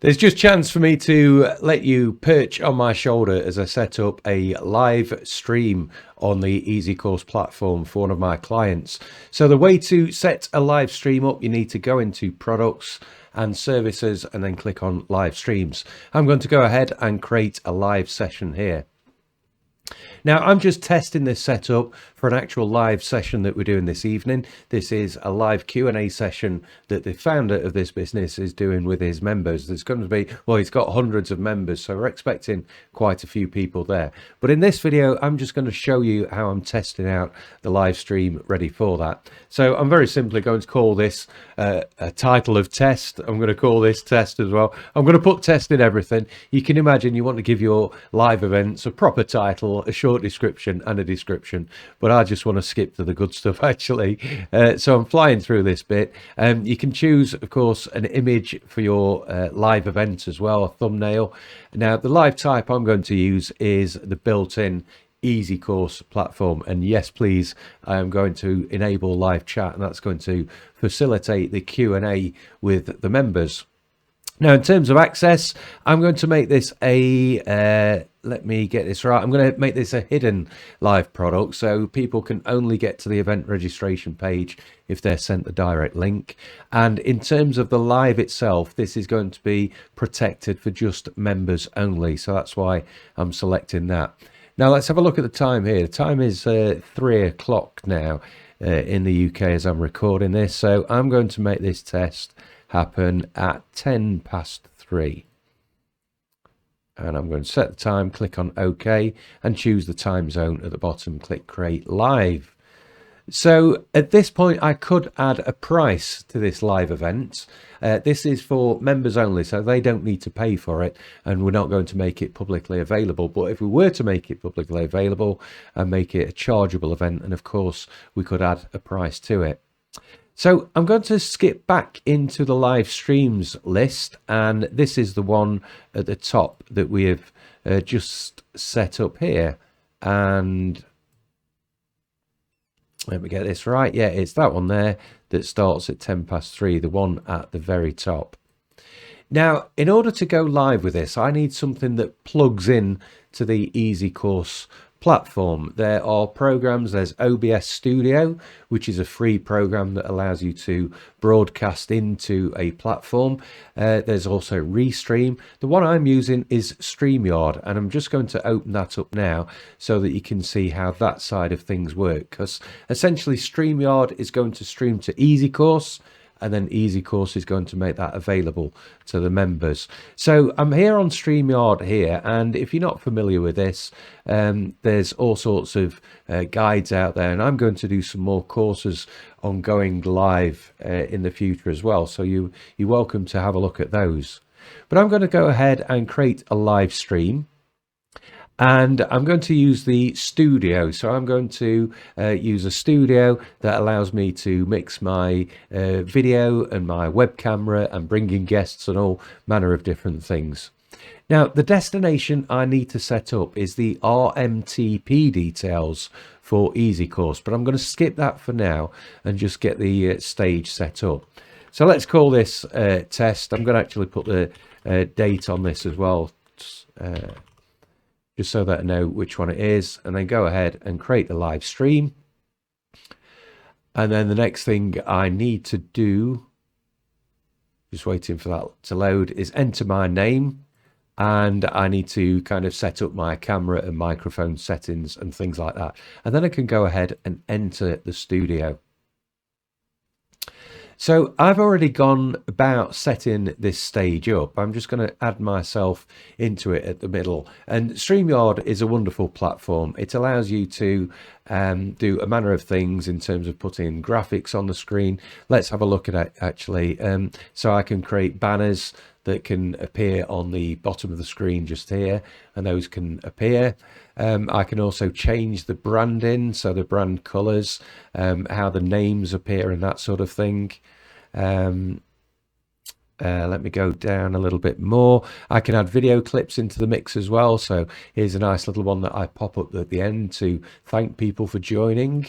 There's just chance for me to let you perch on my shoulder as I set up a live stream on the EzyCourse platform for one of my clients. So the way to set a live stream up, you need to go into products and services and then click on live streams. I'm going to go ahead and create a live session here. Now, I'm just testing this setup for an actual live session that we're doing this evening. This is a live Q&A session that the founder of this business is doing with his members. There's going to be, well, he's got hundreds of members, so we're expecting quite a few people there. But in this video, I'm just going to show you how I'm testing out the live stream ready for that. So I'm very simply going to call this a title of test. I'm going to call this test as well. I'm going to put test in everything. You can imagine you want to give your live events a proper title, a short description and a description, but I just want to skip to the good stuff actually. So I'm flying through this bit. You can choose, of course, an image for your live event as well, a thumbnail. Now the live type I'm going to use is the built-in EzyCourse platform, and yes please, I am going to enable live chat, and that's going to facilitate the Q&A with the members. Now, in terms of access, I'm going to make this a, let me get this right, I'm going to make this a hidden live product, so people can only get to the event registration page if they're sent the direct link. And in terms of the live itself, this is going to be protected for just members only, so that's why I'm selecting that. Now, let's have a look at the time here. The time is 3 o'clock now in the UK as I'm recording this, so I'm going to make this test happen at 3:10, and I'm going to set the time, click on OK, and choose the time zone at the bottom, click create live. So at this point I could add a price to this live event. This is for members only, so they don't need to pay for it, and we're not going to make it publicly available. But if we were to make it publicly available and make it a chargeable event, and of course we could add a price to it. So I'm going to skip back into the live streams list, and this is the one at the top that we have just set up here. And let me get this right. Yeah, it's that one there that starts at 3:10, the one at the very top. Now, in order to go live with this, I need something that plugs in to the EzyCourse platform. There are programs. There's OBS Studio, which is a free program that allows you to broadcast into a platform. There's also Restream. The one I'm using is StreamYard, and I'm just going to open that up now so that you can see how that side of things work, because essentially StreamYard is going to stream to EzyCourse, and then EzyCourse is going to make that available to the members. So I'm here on StreamYard here, and if you're not familiar with this, there's all sorts of guides out there, and I'm going to do some more courses on going live in the future as well, so you're welcome to have a look at those. But I'm going to go ahead and create a live stream, and I'm going to use the studio. So I'm going to use a studio that allows me to mix my video and my web camera and bring in guests and all manner of different things. Now, the destination I need to set up is the RMTP details for EzyCourse, but I'm going to skip that for now and just get the stage set up. So let's call this test. I'm going to actually put the date on this as well, just so that I know which one it is, and then go ahead and create the live stream. And then the next thing I need to do, just waiting for that to load, is enter my name, and I need to kind of set up my camera and microphone settings and things like that, and then I can go ahead and enter the studio. So I've already gone about setting this stage up. I'm just going to add myself into it at the middle. And StreamYard is a wonderful platform. It allows you to do a manner of things in terms of putting graphics on the screen. Let's have a look at it actually. So I can create banners that can appear on the bottom of the screen just here, and those can appear. I can also change the branding, so the brand colors, how the names appear and that sort of thing. Let me go down a little bit more. I can add video clips into the mix as well. So here's a nice little one that I pop up at the end to thank people for joining.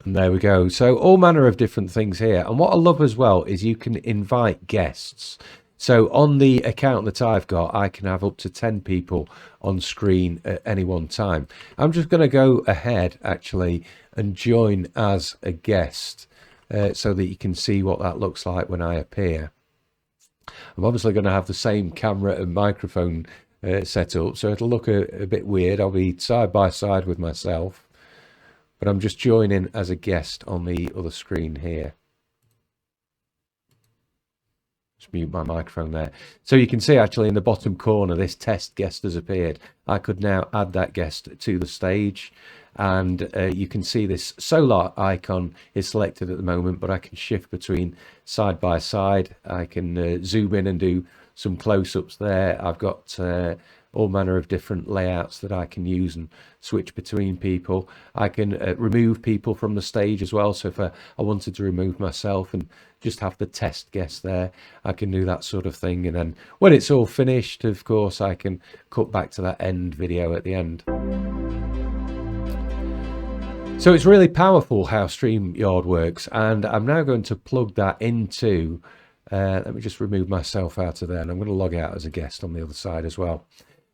And there we go. So all manner of different things here. And what I love as well is you can invite guests. So on the account that I've got, I can have up to 10 people on screen at any one time. I'm just going to go ahead actually and join as a guest so that you can see what that looks like when I appear. I'm obviously going to have the same camera and microphone set up, so it'll look a bit weird. I'll be side by side with myself. But I'm just joining as a guest on the other screen here. Just mute my microphone there. So you can see actually in the bottom corner, this test guest has appeared. I could now add that guest to the stage. And you can see this solar icon is selected at the moment, but I can shift between side by side. I can zoom in and do some close-ups there. I've got all manner of different layouts that I can use and switch between people. I can remove people from the stage as well. So if I wanted to remove myself and just have the test guest there, I can do that sort of thing. And then when it's all finished, of course, I can cut back to that end video at the end. So it's really powerful how StreamYard works, and I'm now going to plug that into, let me just remove myself out of there, and I'm going to log out as a guest on the other side as well.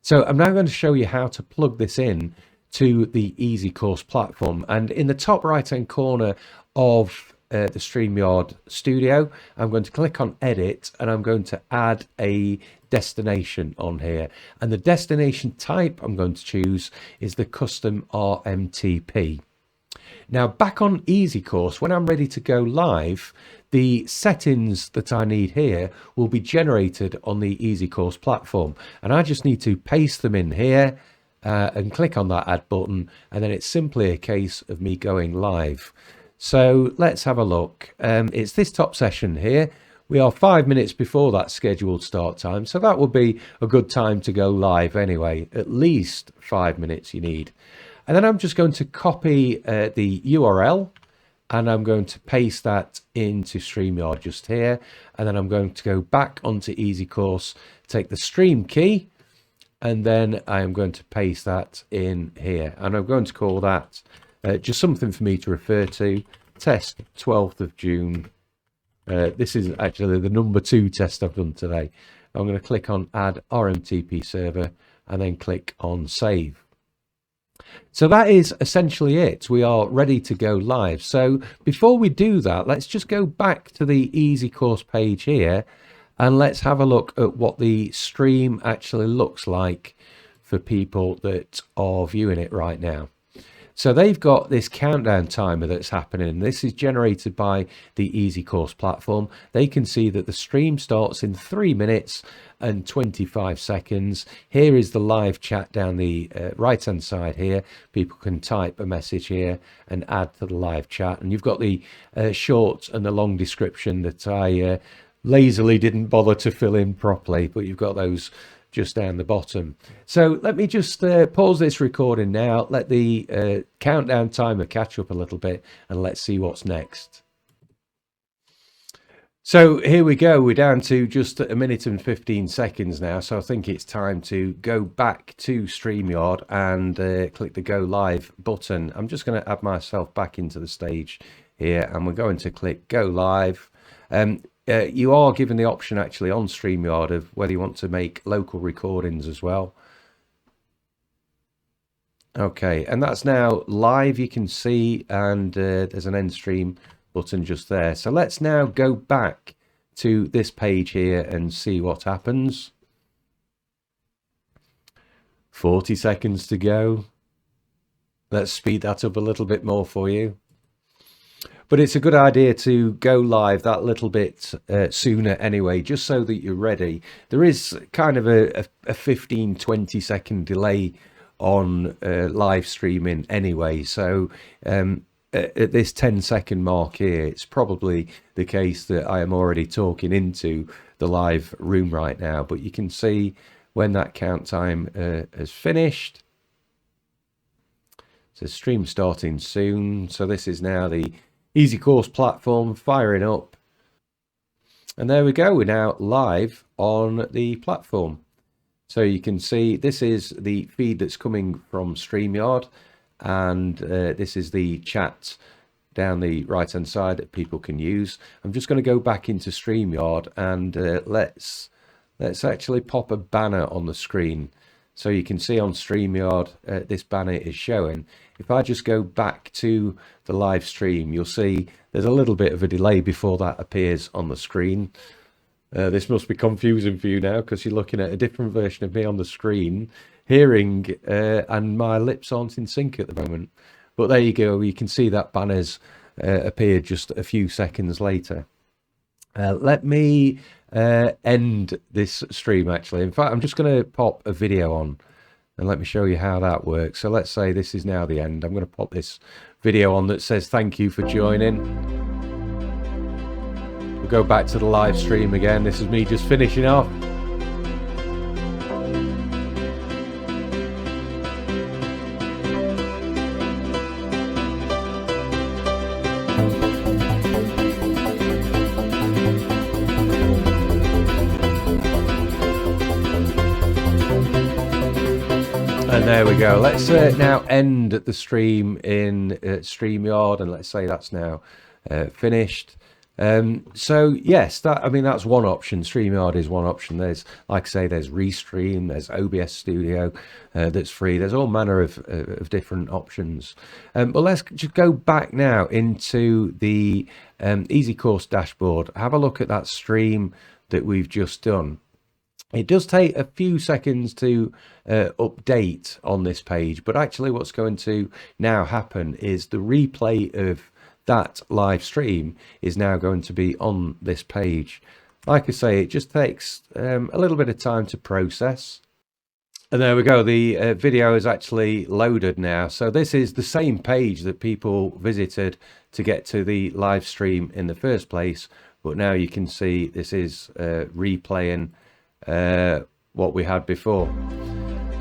So I'm now going to show you how to plug this in to the EzyCourse platform, and in the top right hand corner of the StreamYard studio, I'm going to click on edit and I'm going to add a destination on here, and the destination type I'm going to choose is the custom RMTP. Now back on EzyCourse, when I'm ready to go live, the settings that I need here will be generated on the EzyCourse platform, and I just need to paste them in here and click on that add button, and then it's simply a case of me going live. So let's have a look. It's this top session here. We are 5 minutes before that scheduled start time, so that would be a good time to go live anyway. At least 5 minutes you need. And then I'm just going to copy the URL and I'm going to paste that into StreamYard just here. And then I'm going to go back onto EzyCourse, take the stream key, and then I am going to paste that in here. And I'm going to call that just something for me to refer to, test 12th of June. This is actually the number 2 test I've done today. I'm going to click on add RMTP server and then click on save. So that is essentially it. We are ready to go live. So before we do that, let's just go back to the EzyCourse page here and let's have a look at what the stream actually looks like for people that are viewing it right now. So they've got this countdown timer that's happening. This is generated by the EzyCourse platform. They can see that the stream starts in 3 minutes and 25 seconds. Here is the live chat down the right hand side here. People can type a message here and add to the live chat. And you've got the short and the long description that I lazily didn't bother to fill in properly, but you've got those just down the bottom. So let me just pause this recording now, let the countdown timer catch up a little bit, and let's see what's next. So here we go, we're down to just 1 minute and 15 seconds now, so I think it's time to go back to StreamYard and click the go live button. I'm just going to add myself back into the stage here, and we're going to click go live. You are given the option actually on StreamYard of whether you want to make local recordings as well. Okay, and that's now live, you can see, and there's an end stream button just there. So let's now go back to this page here and see what happens. 40 seconds to go. Let's speed that up a little bit more for you. But it's a good idea to go live that little bit sooner anyway, just so that you're ready. There is kind of a 15-20 second delay on live streaming anyway. So at this 10-second mark here, it's probably the case that I am already talking into the live room right now. But you can see when that count time has finished. So stream starting soon. So this is now the EzyCourse platform firing up, and there we go, we're now live on the platform. So you can see this is the feed that's coming from StreamYard, and this is the chat down the right hand side that people can use. I'm just going to go back into StreamYard and let's actually pop a banner on the screen. So you can see on StreamYard, this banner is showing. If I just go back to the live stream, you'll see there's a little bit of a delay before that appears on the screen. This must be confusing for you now because you're looking at a different version of me on the screen, hearing, and my lips aren't in sync at the moment. But there you go, you can see that banner's appeared just a few seconds later. Let me end this stream actually. In fact, I'm just going to pop a video on and let me show you how that works. So let's say this is now the end. I'm going to pop this video on that says thank you for joining. We'll go back to the live stream again. This is me just finishing off. And there we go. Let's now end the stream in StreamYard, and let's say that's now finished. So yes, that's one option. StreamYard is one option. There's, like I say, there's Restream, there's OBS Studio that's free. There's all manner of different options. But let's just go back now into the EzyCourse dashboard. Have a look at that stream that we've just done. It does take a few seconds to update on this page, but actually what's going to now happen is the replay of that live stream is now going to be on this page. Like I say, it just takes a little bit of time to process. And there we go, the video is actually loaded now. So this is the same page that people visited to get to the live stream in the first place, but now you can see this is replaying what we had before.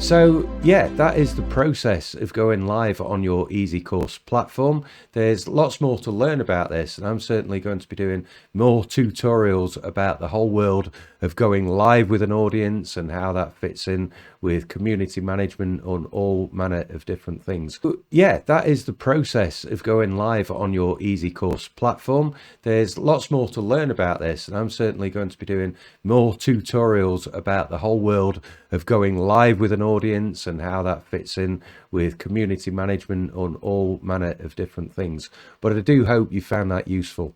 So yeah, that is the process of going live on your EzyCourse platform. There's lots more to learn about this, and I'm certainly going to be doing more tutorials about the whole world of going live with an audience and how that fits in with community management on all manner of different things. But yeah, that is the process of going live on your EzyCourse platform. There's lots more to learn about this, and I'm certainly going to be doing more tutorials about the whole world of going live with an audience and how that fits in with community management on all manner of different things. But I do hope you found that useful.